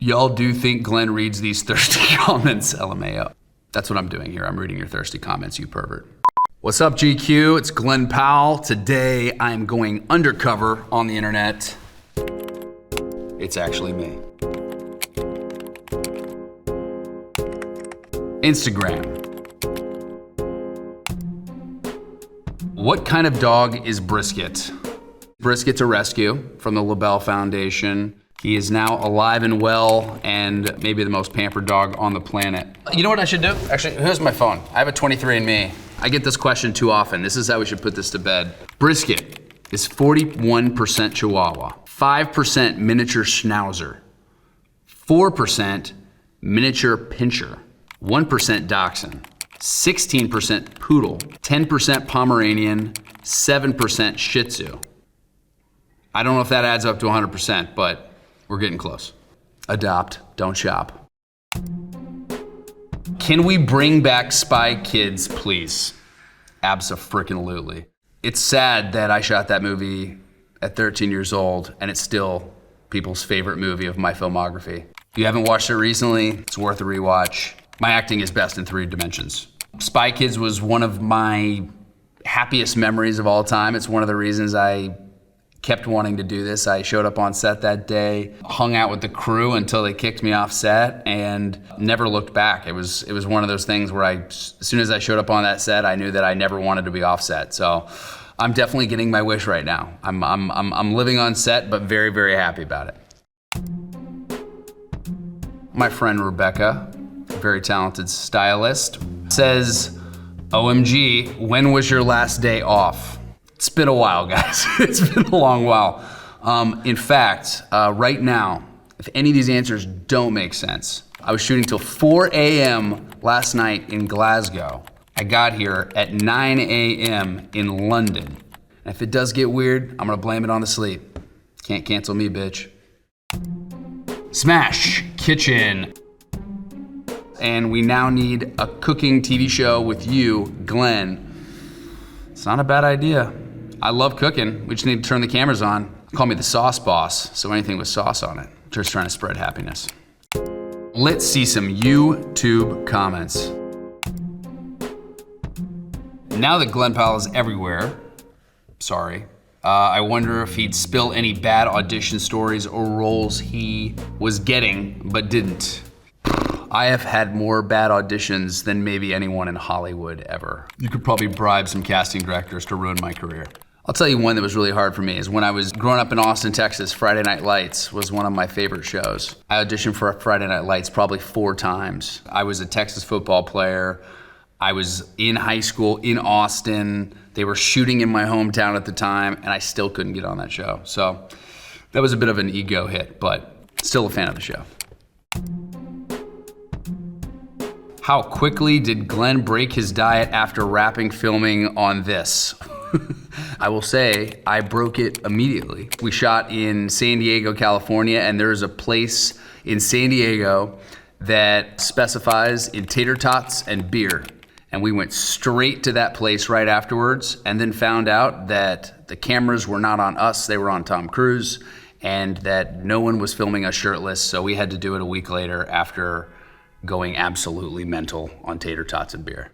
Y'all do think Glenn reads these thirsty comments, LMAO. That's what I'm doing here. I'm reading your thirsty comments, you pervert. What's up, GQ? It's Glen Powell. Today, I'm going undercover on the internet. It's actually me. Instagram. What kind of dog is Brisket? Brisket's a rescue from the LaBelle Foundation. He is now alive and well and maybe the most pampered dog on the planet. You know what I should do? Actually, here's my phone. I have a 23andMe. I get this question too often. This is how we should put this to bed. Brisket is 41% Chihuahua, 5% miniature Schnauzer, 4% miniature Pinscher, 1% Dachshund, 16% Poodle, 10% Pomeranian, 7% Shih Tzu. I don't know if that adds up to 100%, but we're getting close. Adopt, don't shop. Can we bring back Spy Kids, please? Abso-frickin-lutely. It's sad that I shot that movie at 13 years old, and it's still people's favorite movie of my filmography. If you haven't watched it recently, it's worth a rewatch. My acting is best in 3 dimensions. Spy Kids was one of my happiest memories of all time. It's one of the reasons I kept wanting to do this. I showed up on set that day, hung out with the crew until they kicked me off set, and never looked back. It was one of those things where as soon as I showed up on that set, I knew that I never wanted to be off set. So I'm definitely getting my wish right now. I'm living on set, but very, very happy about it. My friend Rebecca, very talented stylist, says, OMG, when was your last day off? It's been a while, guys. It's been a long while. In fact, right now, if any of these answers don't make sense, I was shooting till 4 a.m. last night in Glasgow. I got here at 9 a.m. in London. And if it does get weird, I'm gonna blame it on the sleep. Can't cancel me, bitch. Smash Kitchen. And we now need a cooking TV show with you, Glenn. It's not a bad idea. I love cooking. We just need to turn the cameras on. Call me the sauce boss, so anything with sauce on it. Just trying to spread happiness. Let's see some YouTube comments. Now that Glen Powell is everywhere, I wonder if he'd spill any bad audition stories or roles he was getting but didn't. I have had more bad auditions than maybe anyone in Hollywood ever. You could probably bribe some casting directors to ruin my career. I'll tell you one that was really hard for me is when I was growing up in Austin, Texas, Friday Night Lights was one of my favorite shows. I auditioned for Friday Night Lights probably 4 times. I was a Texas football player. I was in high school in Austin. They were shooting in my hometown at the time, and I still couldn't get on that show. So that was a bit of an ego hit, but still a fan of the show. How quickly did Glenn break his diet after wrapping filming on this? I will say, I broke it immediately. We shot in San Diego, California, and there's a place in San Diego that specifies in tater tots and beer. And we went straight to that place right afterwards and then found out that the cameras were not on us, they were on Tom Cruise, and that no one was filming us shirtless, so we had to do it a week later after going absolutely mental on tater tots and beer.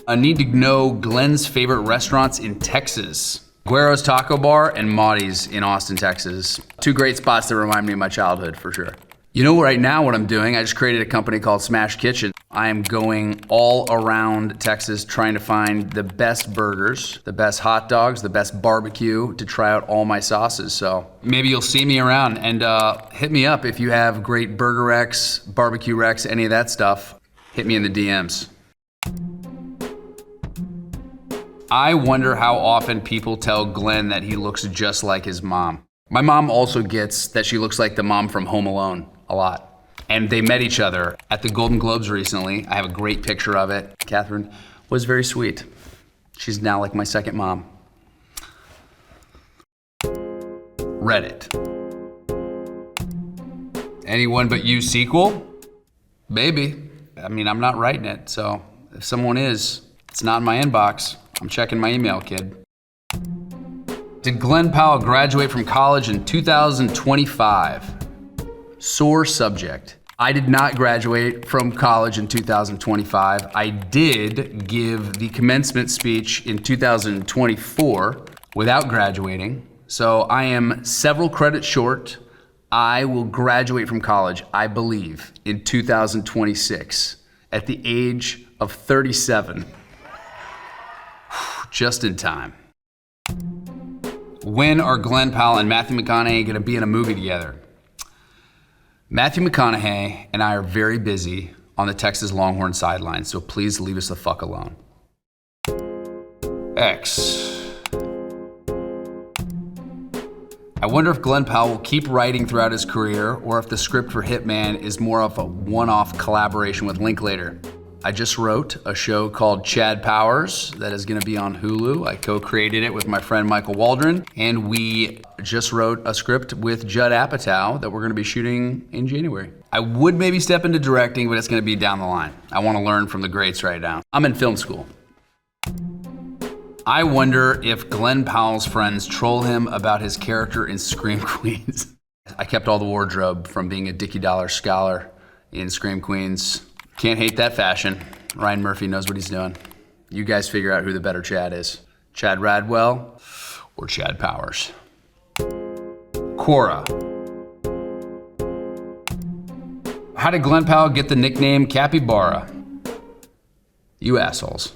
I need to know Glenn's favorite restaurants in Texas. Guero's Taco Bar and Maudie's in Austin, Texas. 2 great spots that remind me of my childhood, for sure. You know right now what I'm doing? I just created a company called Smash Kitchen. I am going all around Texas trying to find the best burgers, the best hot dogs, the best barbecue to try out all my sauces. So maybe you'll see me around and hit me up if you have great burger recs, barbecue recs, any of that stuff. Hit me in the DMs. I wonder how often people tell Glenn that he looks just like his mom. My mom also gets that she looks like the mom from Home Alone a lot. And they met each other at the Golden Globes recently. I have a great picture of it. Catherine was very sweet. She's now like my second mom. Reddit. Anyone But You sequel? Maybe. I mean, I'm not writing it, so if someone is, it's not in my inbox. I'm checking my email, kid. Did Glen Powell graduate from college in 2025? Sore subject. I did not graduate from college in 2025. I did give the commencement speech in 2024 without graduating. So I am several credits short. I will graduate from college, I believe, in 2026 at the age of 37. Just in time. When are Glen Powell and Matthew McConaughey going to be in a movie together? Matthew McConaughey and I are very busy on the Texas Longhorn sideline, so please leave us the fuck alone. X. I wonder if Glen Powell will keep writing throughout his career, or if the script for Hitman is more of a one-off collaboration with Linklater. I just wrote a show called Chad Powers that is gonna be on Hulu. I co-created it with my friend Michael Waldron, and we just wrote a script with Judd Apatow that we're gonna be shooting in January. I would maybe step into directing, but it's gonna be down the line. I wanna learn from the greats right now. I'm in film school. I wonder if Glen Powell's friends troll him about his character in Scream Queens. I kept all the wardrobe from being a Dickie Dollar scholar in Scream Queens. Can't hate that fashion. Ryan Murphy knows what he's doing. You guys figure out who the better Chad is. Chad Radwell or Chad Powers. Quora. How did Glen Powell get the nickname capybara? You assholes.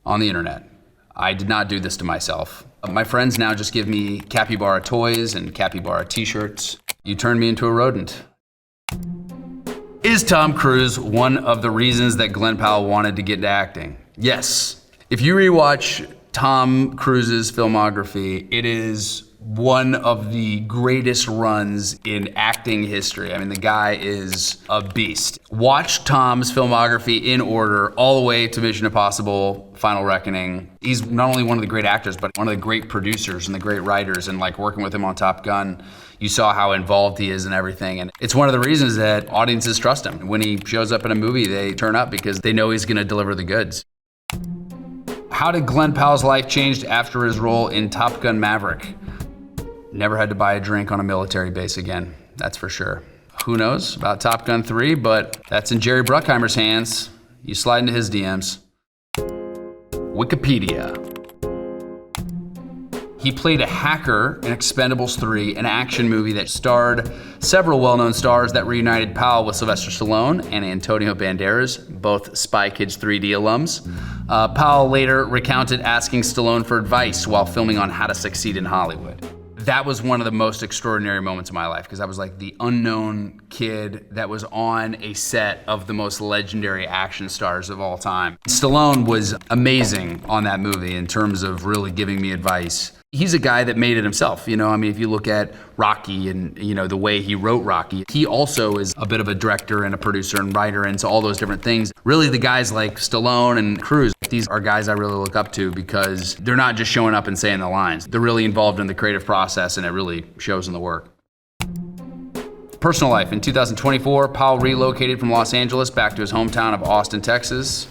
On the internet. I did not do this to myself. My friends now just give me capybara toys and capybara t-shirts. You turned me into a rodent. Is Tom Cruise one of the reasons that Glen Powell wanted to get into acting? Yes. If you rewatch Tom Cruise's filmography, it is one of the greatest runs in acting history. I mean, the guy is a beast. Watch Tom's filmography in order all the way to Mission Impossible, Final Reckoning. He's not only one of the great actors, but one of the great producers and the great writers, and like working with him on Top Gun, you saw how involved he is in everything. And it's one of the reasons that audiences trust him. When he shows up in a movie, they turn up because they know he's gonna deliver the goods. How did Glen Powell's life change after his role in Top Gun Maverick? Never had to buy a drink on a military base again, that's for sure. Who knows about Top Gun 3, but that's in Jerry Bruckheimer's hands. You slide into his DMs. Wikipedia. He played a hacker in Expendables 3, an action movie that starred several well-known stars that reunited Powell with Sylvester Stallone and Antonio Banderas, both Spy Kids 3D alums. Powell later recounted asking Stallone for advice while filming on How to Succeed in Hollywood. That was one of the most extraordinary moments of my life, because I was like the unknown kid that was on a set of the most legendary action stars of all time. Stallone was amazing on that movie in terms of really giving me advice. He's a guy that made it himself, you know? I mean, if you look at Rocky and, you know, the way he wrote Rocky, he also is a bit of a director and a producer and writer and so all those different things. Really, the guys like Stallone and Cruise, these are guys I really look up to because they're not just showing up and saying the lines. They're really involved in the creative process, and it really shows in the work. Personal life. In 2024, Powell relocated from Los Angeles back to his hometown of Austin, Texas.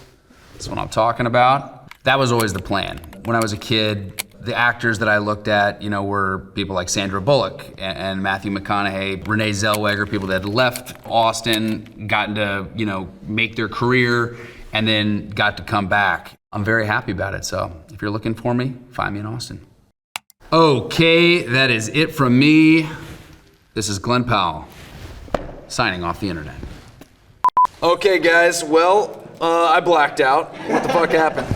That's what I'm talking about. That was always the plan. When I was a kid, the actors that I looked at, you know, were people like Sandra Bullock and Matthew McConaughey, Renee Zellweger, people that had left Austin, gotten to, you know, make their career, and then got to come back. I'm very happy about it, so if you're looking for me, find me in Austin. Okay, that is it from me. This is Glen Powell, signing off the internet. Okay, guys, well, I blacked out. What the fuck happened?